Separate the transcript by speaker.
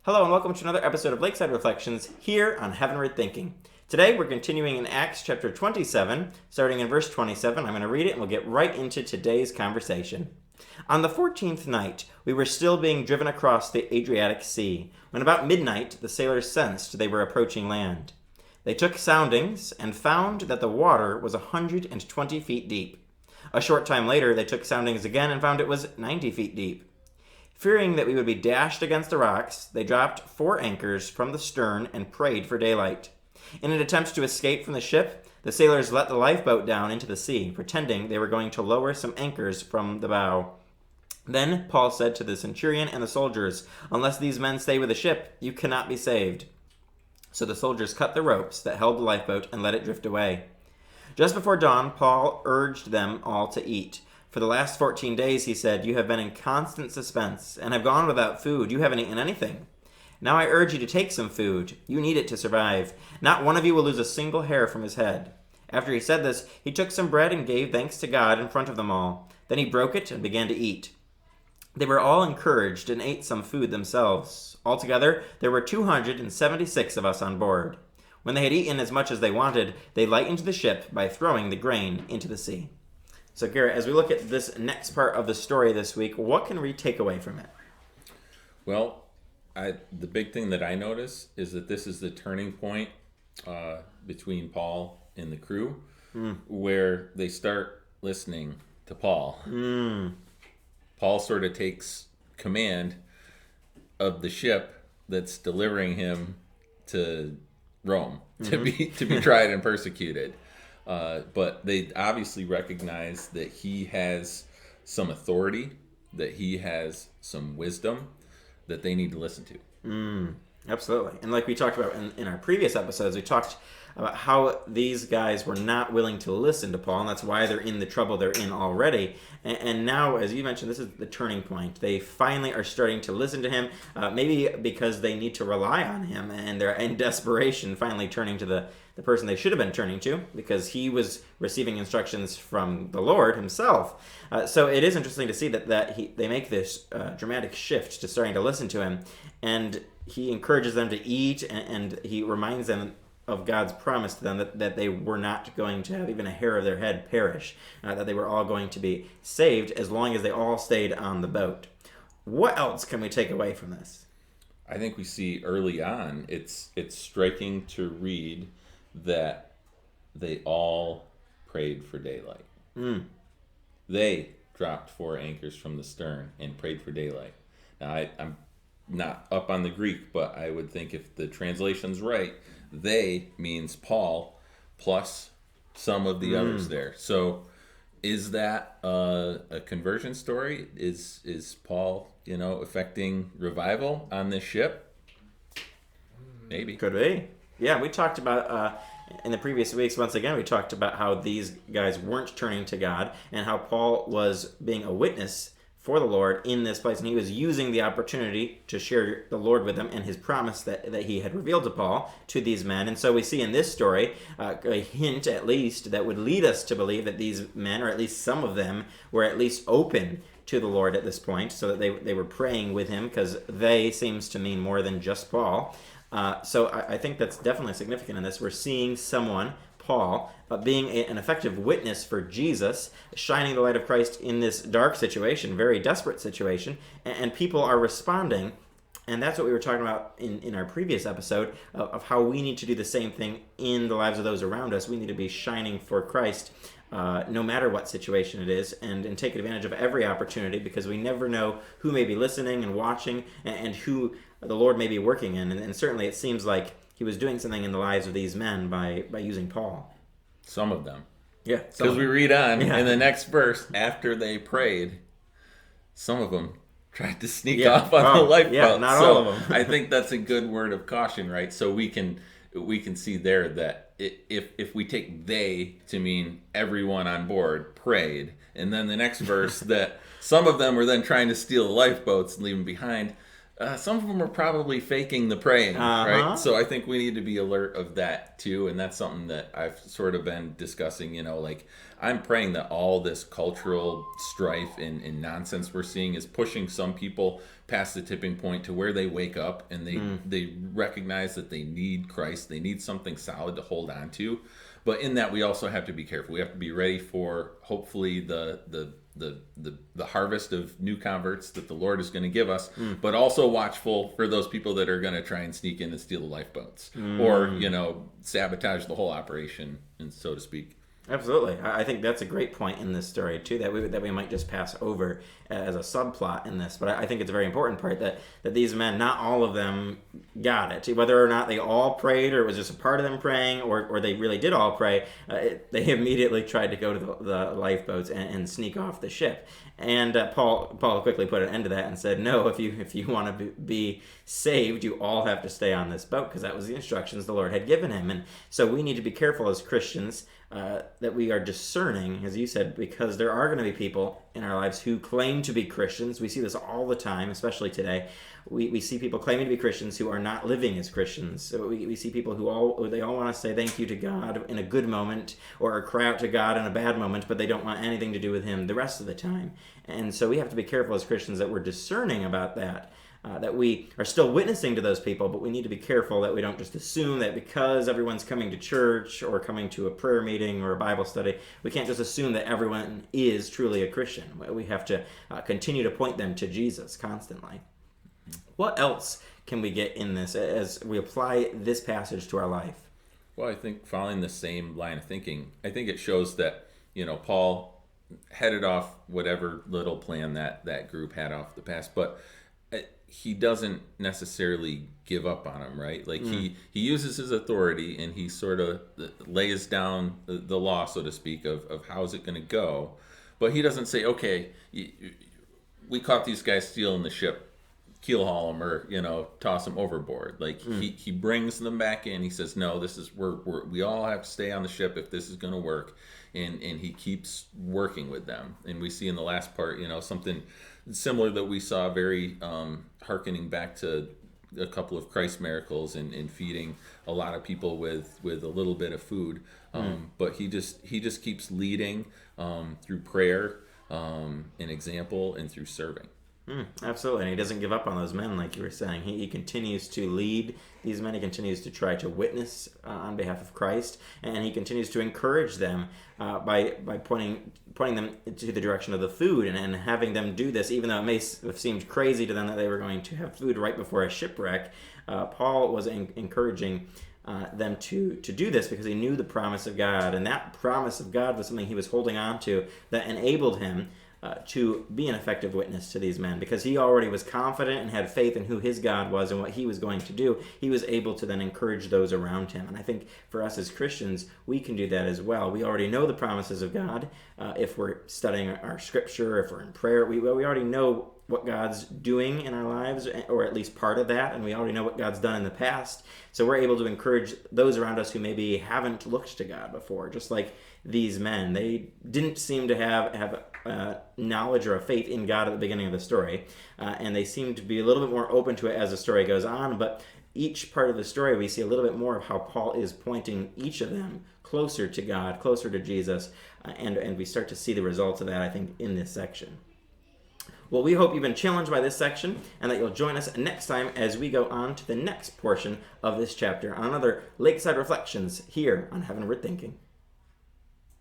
Speaker 1: Hello and welcome to another episode of Lakeside Reflections here on Heavenward Thinking. Today we're continuing in Acts chapter 27, starting in verse 27. I'm going to read it and we'll get right into today's conversation. On the 14th night, we were still being driven across the Adriatic Sea, when about midnight the sailors sensed they were approaching land. They took soundings and found that the water was 120 feet deep. A short time later, they took soundings again and found it was 90 feet deep. Fearing that we would be dashed against the rocks, they dropped 4 anchors from the stern and prayed for daylight. In an attempt to escape from the ship, the sailors let the lifeboat down into the sea, pretending they were going to lower some anchors from the bow. Then Paul said to the centurion and the soldiers, "Unless these men stay with the ship, you cannot be saved." So the soldiers cut the ropes that held the lifeboat and let it drift away. Just before dawn, Paul urged them all to eat. For the last 14 days, he said, you have been in constant suspense and have gone without food. You haven't eaten anything. Now I urge you to take some food. You need it to survive. Not one of you will lose a single hair from his head. After he said this, he took some bread and gave thanks to God in front of them all. Then he broke it and began to eat. They were all encouraged and ate some food themselves. Altogether, there were 276 of us on board. When they had eaten as much as they wanted, they lightened the ship by throwing the grain into the sea. So, Garrett, as we look at this next part of the story this week, what can we take away from it?
Speaker 2: Well, the big thing that I notice is that this is the turning point between Paul and the crew, where they start listening to Paul. Paul sort of takes command of the ship that's delivering him to Rome to be tried and persecuted. But they obviously recognize that he has some authority, that he has some wisdom that they need to listen to.
Speaker 1: Absolutely. And like we talked about in our previous episodes, we talked about how these guys were not willing to listen to Paul, and that's why they're in the trouble they're in already. And now, as you mentioned, this is the turning point. They finally are starting to listen to him, maybe because they need to rely on him, and they're in desperation finally turning to the person they should have been turning to, because he was receiving instructions from the Lord himself. So it is interesting to see that they make this dramatic shift to starting to listen to him, and he encourages them to eat, and he reminds them of God's promise to them that they were not going to have even a hair of their head perish, that they were all going to be saved as long as they all stayed on the boat. What else can we take away from this?
Speaker 2: I think we see early on, it's striking to read that they all prayed for daylight. They dropped 4 anchors from the stern and prayed for daylight. Now, I'm not up on the Greek, but I would think if the translation's right, they means Paul plus some of the others there. So is that a conversion story? Is Paul, affecting revival on this ship? Maybe.
Speaker 1: Could be. Yeah, we talked about, in the previous weeks, once again, we talked about how these guys weren't turning to God and how Paul was being a witness for the Lord in this place, and he was using the opportunity to share the Lord with them and his promise that he had revealed to Paul to these men. And so we see in this story a hint, at least, that would lead us to believe that these men, or at least some of them, were at least open to the Lord at this point, so that they were praying with him, because they seems to mean more than just Paul. So I think that's definitely significant in this. We're seeing someone, Paul, being an effective witness for Jesus, shining the light of Christ in this dark situation, very desperate situation, and people are responding. And that's what we were talking about in our previous episode of how we need to do the same thing in the lives of those around us. We need to be shining for Christ no matter what situation it is, and take advantage of every opportunity, because we never know who may be listening and watching, and who the Lord may be working in. And certainly it seems like he was doing something in the lives of these men by using Paul.
Speaker 2: Some of them.
Speaker 1: Yeah.
Speaker 2: Because we read on in the next verse, after they prayed, some of them tried to sneak off on the lifeboat.
Speaker 1: Yeah, not all of them.
Speaker 2: I think that's a good word of caution, right? So we can see there that if we take they to mean everyone on board prayed, and then the next verse that some of them were then trying to steal the lifeboats and leave them behind, some of them are probably faking the praying,
Speaker 1: Uh-huh.
Speaker 2: right? So I think we need to be alert of that too. And that's something that I've sort of been discussing, like I'm praying that all this cultural strife and nonsense we're seeing is pushing some people past the tipping point to where they wake up and they recognize that they need Christ. They need something solid to hold on to. But in that, we also have to be careful. We have to be ready for hopefully the harvest of new converts that the Lord is going to give us, but also watchful for those people that are going to try and sneak in and steal the lifeboats or, sabotage the whole operation, and so to speak.
Speaker 1: Absolutely. I think that's a great point in this story, too, that we might just pass over as a subplot in this. But I think it's a very important part that these men, not all of them got it. Whether or not they all prayed or it was just a part of them praying or they really did all pray, they immediately tried to go to the lifeboats and sneak off the ship. And Paul quickly put an end to that and said, no, if you want to be saved, you all have to stay on this boat, because that was the instructions the Lord had given him. And so we need to be careful as Christians that we are discerning, as you said, because there are going to be people in our lives who claim to be Christians. We see this all the time, especially today. We see people claiming to be Christians who are not living as Christians. So we see people who all want to say thank you to God in a good moment or cry out to God in a bad moment, but they don't want anything to do with him the rest of the time. And so we have to be careful as Christians that we're discerning about that. That we are still witnessing to those people, but we need to be careful that we don't just assume that because everyone's coming to church or coming to a prayer meeting or a Bible study, we can't just assume that everyone is truly a Christian. We have to continue to point them to Jesus constantly. What else can we get in this as we apply this passage to our life?
Speaker 2: Well, I think following the same line of thinking, I think it shows that, Paul headed off whatever little plan that group had off the past, but he doesn't necessarily give up on him, right? Like he uses his authority and he sort of lays down the law, so to speak, of how's it going to go. But he doesn't say, okay, we caught these guys stealing the ship, keel haul them or, toss them overboard. Like he brings them back in. He says, no, this is, we all have to stay on the ship if this is going to work. And he keeps working with them. And we see in the last part, something similar that we saw, very hearkening back to a couple of Christ miracles and feeding a lot of people with a little bit of food. But he just keeps leading through prayer, an example, and through serving.
Speaker 1: Absolutely, and he doesn't give up on those men, like you were saying. He continues to lead these men. He continues to try to witness on behalf of Christ, and he continues to encourage them by pointing them to the direction of the food and having them do this, even though it may have seemed crazy to them that they were going to have food right before a shipwreck. Paul was encouraging them to do this because he knew the promise of God, and that promise of God was something he was holding on to that enabled him to be an effective witness to these men. Because he already was confident and had faith in who his God was and what he was going to do, he was able to then encourage those around him. And I think for us as Christians, we can do that as well. We already know the promises of God. If we're studying our scripture, if we're in prayer, we already know what God's doing in our lives, or at least part of that, and we already know what God's done in the past. So we're able to encourage those around us who maybe haven't looked to God before, just like these men. They didn't seem to have knowledge or a faith in God at the beginning of the story, and they seem to be a little bit more open to it as the story goes on, but each part of the story we see a little bit more of how Paul is pointing each of them closer to God, closer to Jesus, and we start to see the results of that, I think, in this section. Well, we hope you've been challenged by this section and that you'll join us next time as we go on to the next portion of this chapter on another Lakeside Reflections here on Heavenward Thinking.